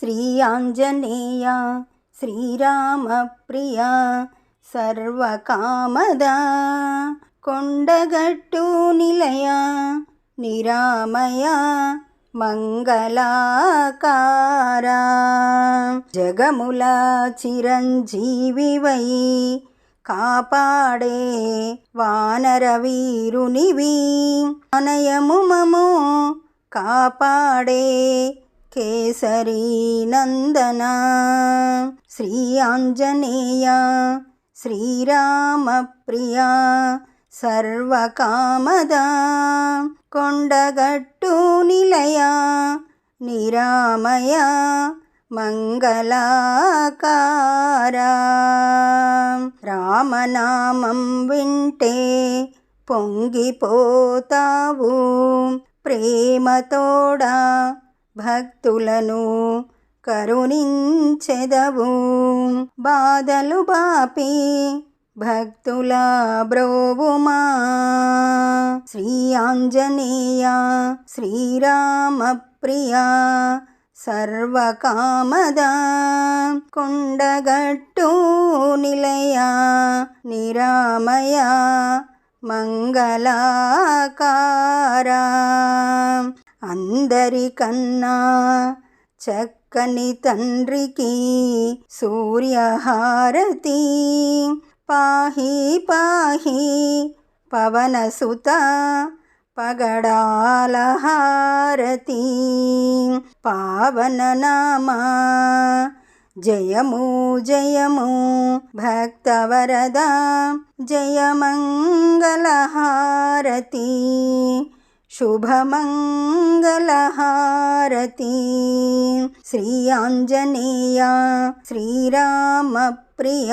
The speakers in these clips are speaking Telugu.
శ్రీ ఆంజనేయ శ్రీరామ ప్రియ సర్వకామదా కొండగట్టు నిలయ నిరామయ మంగళాకారా జగముల చిరంజీవివై కాపాడే వానర వీరునివి అనయము మము కాపాడే కేసరి నందన శ్రీ ఆంజనేయ శ్రీరామ ప్రియ సర్వకామదా కొండగట్టు నిలయ నిరామయ మంగళాకారా రామనామం వింటే పొంగిపోతావు ప్రేమతోడా భక్తులను కరుణించెదవు బాధలు బాపి భక్తుల బ్రోవుమా శ్రీ ఆంజనేయ శ్రీరామ ప్రియ సర్వకామదా కొండగట్టు నిలయ నిరామయ మంగళాకారా అందరికన్నా చక్కని తండ్రికి సూర్యహారతి పాహి పాహి పవనసుత పగడాల హారతి పావననామా జయము జయము భక్తవరద జయమంగళహారతి శుభమంగళహారతి శ్రీ ఆంజనేయ శ్రీరామ ప్రియ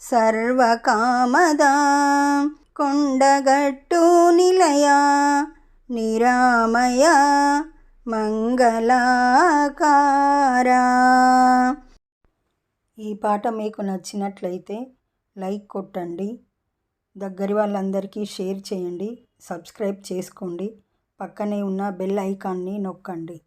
సర్వకామదా కొండగట్టు నిలయ నిరామయ మంగళాకారా. ఈ పాట మీకు నచ్చినట్లయితే లైక్ కొట్టండి, దగ్గరి వాళ్ళందరికీ షేర్ చేయండి, సబ్స్క్రైబ్ చేసుకోండి, పక్కనే ఉన్న బెల్ ఐకాన్ని నొక్కండి.